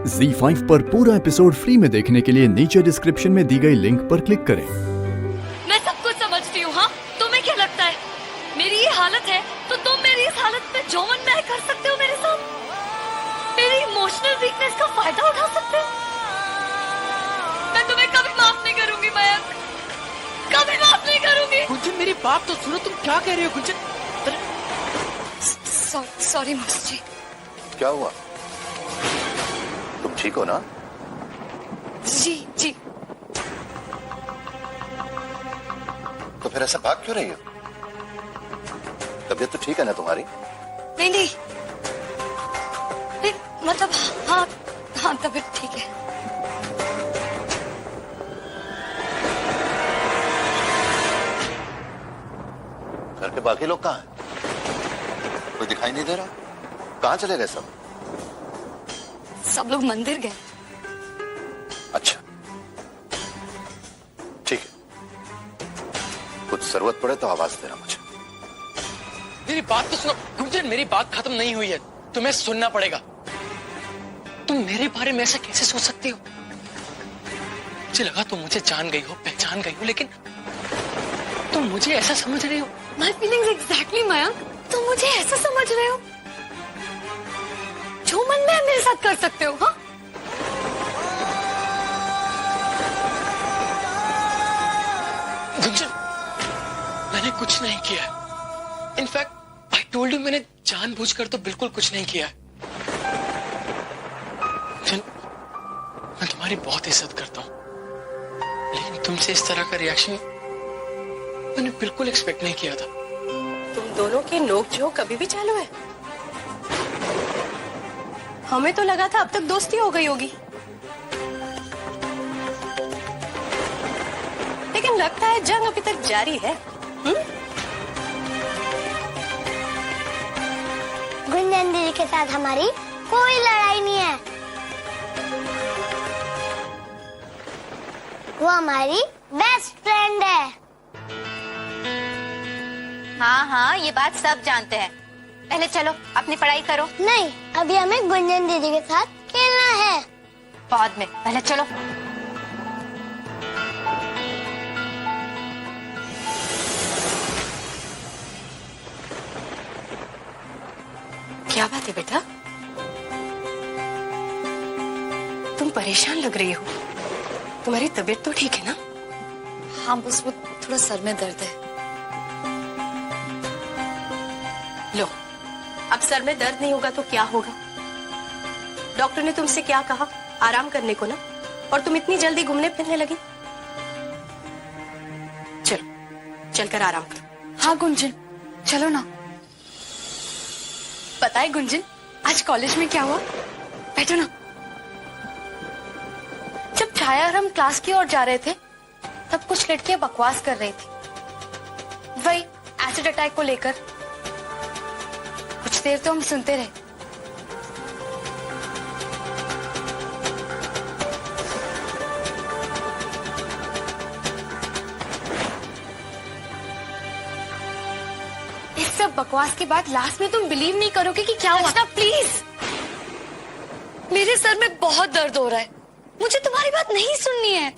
ZEE5 पर पूरा episode free में देखने के लिए नीचे डिस्क्रिप्शन में दी गई लिंक पर क्लिक करें। मैं सब कुछ समझती हूँ। हाँ, तुम्हें क्या लगता है मेरी ये हालत है तो तुम मेरी इस हालत में जो मन चाहे कर सकते हो मेरे साथ? मेरी इमोशनल वीकनेस का फायदा उठा सकते हो? मैं तुम्हें कभी माफ नहीं करूंगी मयंक, कभी माफ नहीं करूंगी। गुंजन मेरी बात तो सुनो, तुम क्या कह रहे हो गुंजन? सॉरी मास्टर जी। क्या हुआ? तुम ठीक हो ना? जी जी। तो फिर ऐसा भाग क्यों रही हो? तबीयत तो ठीक है ना तुम्हारी? नहीं नहीं, मतलब हाँ हाँ तबीयत ठीक है। घर के बाकी लोग कहाँ हैं? कोई दिखाई नहीं दे रहा। कहाँ चले गए सब? सब लोग मंदिर गए। अच्छा ठीक है, कुछ जरूरत पड़े तो आवाज देना मुझे। मेरी बात तो सुनो गुंजन, मेरी बात खत्म नहीं हुई है, तुम्हें सुनना पड़ेगा। तुम मेरे बारे में ऐसा कैसे सोच सकती हो? मुझे लगा तुम मुझे जान गई हो, पहचान गई हो, लेकिन तुम मुझे ऐसा समझ रही हो। My feelings exactly मयंक, तुम मुझे ऐसा समझ रहे हो? जो मन में है मेरे साथ कर सकते हो। हाँ गुंजन, मैंने कुछ नहीं किया। इनफैक्ट आई टोल्ड यू, मैंने जानबूझकर तो बिल्कुल कुछ नहीं किया। गुंजन, मैं तुम्हारी बहुत इज्जत करता हूं, लेकिन तुमसे इस तरह का रिएक्शन मैंने बिल्कुल एक्सपेक्ट नहीं किया था। तुम दोनों की नोक-झोंक कभी भी चालू है? हमें तो लगा था अब तक दोस्ती हो गई होगी, लेकिन लगता है जंग अभी तक जारी है। गुंजन दीदी के साथ हमारी कोई लड़ाई नहीं है, वो हमारी बेस्ट फ्रेंड है। हाँ हाँ, ये बात सब जानते हैं। पहले चलो अपनी पढ़ाई करो। नहीं, अभी हमें गुंजन दीदी के साथ खेलना है। बाद में, पहले चलो। क्या बात है बेटा, तुम परेशान लग रही हो। तुम्हारी तबीयत तो ठीक है ना? हाँ, बस वो थोड़ा सर में दर्द है। लो, अब सर में दर्द नहीं होगा तो क्या होगा? डॉक्टर ने तुमसे क्या कहा? आराम करने को ना? और तुम इतनी जल्दी घूमने फिरने लगी। चलो, चलकर आराम करो। हाँ गुंजन, चलो ना। पता है गुंजन, आज कॉलेज में क्या हुआ? बैठो ना। जब छाया और हम क्लास की ओर जा रहे थे तब कुछ लड़कियां बकवास कर रही थी, वही एसिड अटैक को लेकर। कुछ देर तो हम सुनते रहे। इस सब बकवास के बाद लास्ट में तुम बिलीव नहीं करोगे कि क्या हुआ। प्लीज, मेरे सर में बहुत दर्द हो रहा है, मुझे तुम्हारी बात नहीं सुननी है।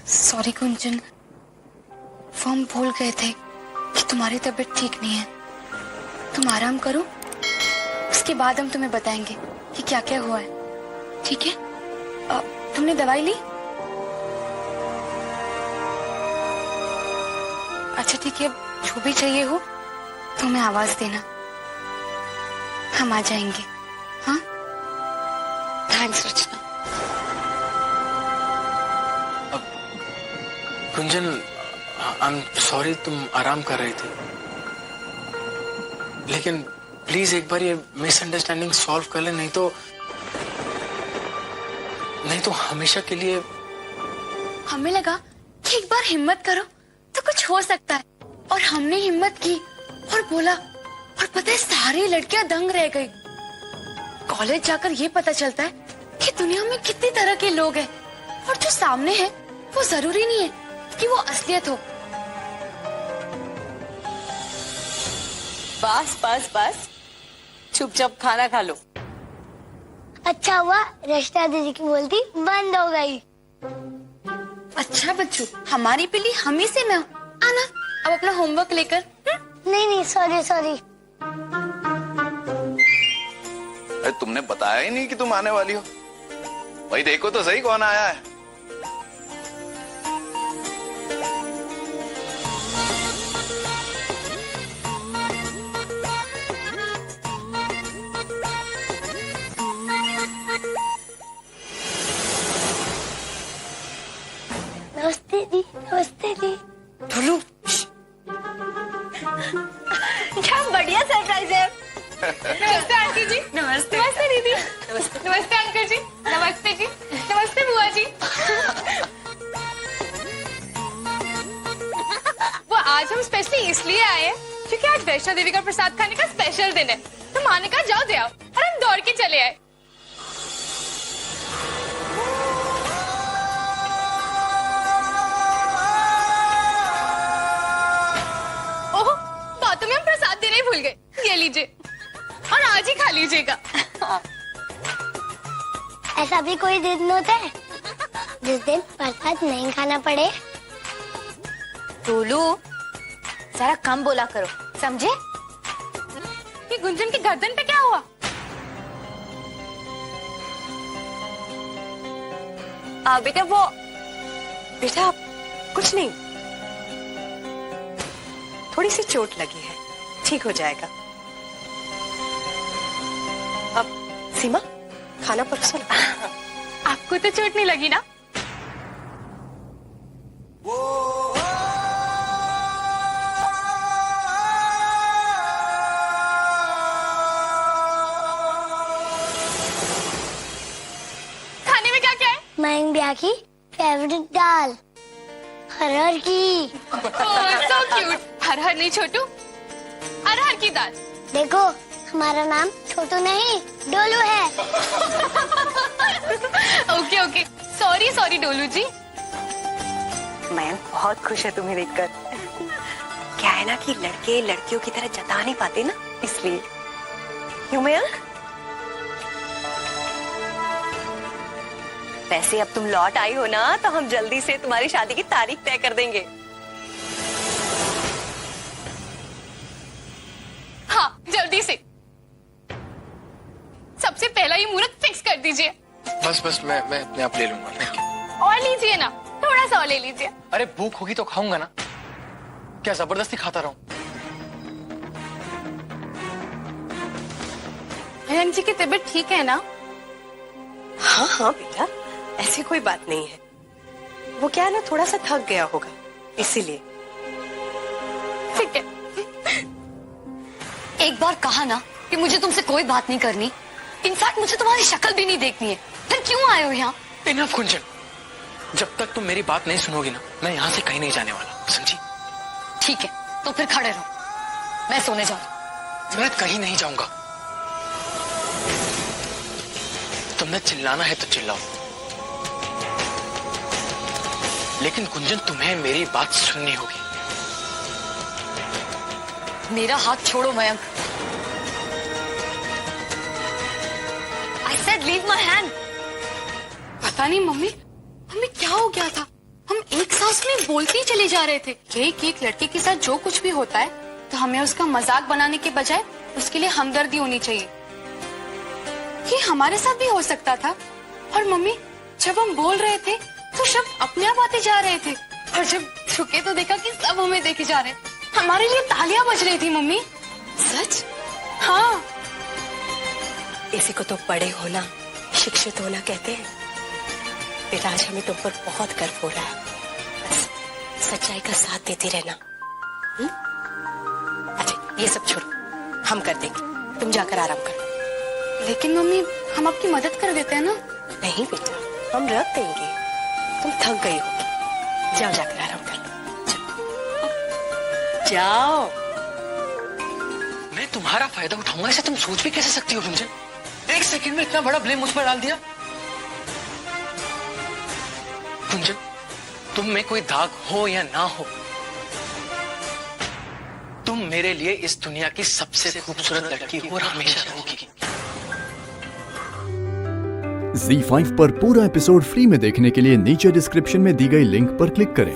सॉरी गुंजन, वो हम भूल गए थे कि तुम्हारी तबीयत ठीक नहीं है। तुम आराम करो, उसके बाद हम तुम्हें बताएंगे कि क्या क्या हुआ है, ठीक है? तुमने दवाई ली? अच्छा ठीक है, जो भी चाहिए हो तो हमें आवाज देना, हम आ जाएंगे। हाँ, thanks Rachna. Gunjan, I am sorry तुम आराम कर रही थी, लेकिन प्लीज एक बार ये मिसअंडरस्टैंडिंग सॉल्व कर ले, नहीं तो हमेशा के लिए। हमें लगा कि एक बार हिम्मत करो तो कुछ हो सकता है, और हमने हिम्मत की और बोला, और पता है सारी लड़कियां दंग रह गई। कॉलेज जाकर ये पता चलता है कि दुनिया में कितनी तरह के लोग हैं, और जो सामने है वो जरूरी नहीं है कि वो असलियत हो। बस बस बस, चुपचाप खाना खा लो। अच्छा हुआ रश्ता दीदी की बोलती बंद हो गई। अच्छा बच्चू, हमारी पिल्ली हम ही से ना आना, अब अपना होमवर्क लेकर। नहीं नहीं, सॉरी सॉरी। अरे तुमने बताया ही नहीं कि तुम आने वाली हो। भाई देखो तो सही कौन आया है। नमस्ते दी, नमस्ते दी। ढोलू, क्या बढ़िया सरप्राइज है। नमस्ते आंटी जी। नमस्ते। नमस्ते दीदी। नमस्ते। नमस्ते अंकल जी। नमस्ते जी। नमस्ते बुआ जी। वो आज हम स्पेशली इसलिए आए हैं क्योंकि आज वैष्णो देवी का प्रसाद खाने का स्पेशल दिन है। तो माँ ने कहा जाओ दे आओ, और हम दौड़ के चले आए। ओह, बातों में हम प्रसाद देने ही भूल गए। ये लीजिए, और आज ही खा लीजिएगा। ऐसा भी कोई दिन होता है जिस दिन प्रसाद नहीं खाना पड़े? टोलू, जरा कम बोला करो, समझे? ये गुंजन की गर्दन पे क्या हुआ? बेटा कुछ नहीं, थोड़ी सी चोट लगी है, ठीक हो जाएगा। अब सीमा, खाना परोसो ना। आपको तो चोट नहीं लगी ना? खाने में क्या क्या है? मयंक भैया की फेवरेट दाल, हरहर की। So cute. हर नहीं छोटू, अरहर की दाल। देखो, हमारा नाम छोटू नहीं डोलू है। ओके ओके, सॉरी सॉरी डोलू जी। मैं बहुत खुश है तुम्हें देखकर। क्या है ना कि लड़के लड़कियों की तरह जता नहीं पाते ना, इसलिए। क्यों मयंक? वैसे अब तुम लौट आई हो ना, तो हम जल्दी से तुम्हारी शादी की तारीख तय कर देंगे। हाँ, जल्दी से। सबसे पहला ये मुहूर्त फिक्स कर दीजिए। बस बस, मैं अपने आप ले लूंगा। Thank you। और लीजिए ना, थोड़ा सा और ले लीजिए। अरे भूख होगी तो खाऊंगा ना, क्या जबरदस्ती खाता रहूं? मयंक जी की तबीयत ठीक है ना? हाँ हाँ बेटा, ऐसी कोई बात नहीं है। वो क्या है ना, थोड़ा सा थक गया होगा, इसीलिए। ठीक है। एक बार कहा ना कि मुझे तुमसे कोई बात नहीं करनी। इनफैक्ट मुझे तुम्हारी शक्ल भी नहीं देखनी है, फिर क्यों आए हो यहाँ? इनफ गुंजन, जब तक तुम मेरी बात नहीं सुनोगी ना, मैं यहाँ से कहीं नहीं जाने वाला, समझी? ठीक है, तो फिर खड़े रहो, मैं सोने जाऊँ। मैं कहीं नहीं जाऊंगा। तुमने चिल्लाना है तो चिल्लाओ, लेकिन गुंजन तुम्हें मेरी बात सुननी होगी। मेरा हाथ छोड़ो Mayank. I said leave my hand. पता नहीं मम्मी क्या हो गया था? हम एक सांस में बोलते ही चले जा रहे थे। एक एक लड़के के साथ जो कुछ भी होता है, तो हमें उसका मजाक बनाने के बजाय उसके लिए हमदर्दी होनी चाहिए। ये हमारे साथ भी हो सकता था। और मम्मी, जब हम बोल रहे थे तो शब्द अपने आप आते जा रहे थे, और जब झुके तो देखा कि सब हमें देखे जा रहे हैं। हमारे लिए तालियां बज रही थी मम्मी। सच? हाँ। इसी को तो बड़े होना, शिक्षित होना कहते हैं। बेटा, आज हमें तुम पर बहुत गर्व हो रहा है। बस सच्चाई का साथ देती रहना। अच्छा, ये सब छोड़ो, हम कर देंगे, तुम जाकर आराम करो। लेकिन मम्मी, हम आपकी मदद कर देते हैं ना? नहीं बेटा, हम रख देंगे, तुम थक गई होगी। जाओ, जाकर आराम कर लो, जाओ। मैं तुम्हारा फायदा उठाऊंगा, ऐसा तुम सोच भी कैसे सकती हो गुंजन? एक सेकंड में इतना बड़ा ब्लेम मुझ पर डाल दिया। गुंजन, तुम में कोई दाग हो या ना हो, तुम मेरे लिए इस दुनिया की सबसे खूबसूरत लड़की हो और हमेशा रहोगी। ZEE5 पर पूरा एपिसोड फ्री में देखने के लिए नीचे डिस्क्रिप्शन में दी गई लिंक पर क्लिक करें।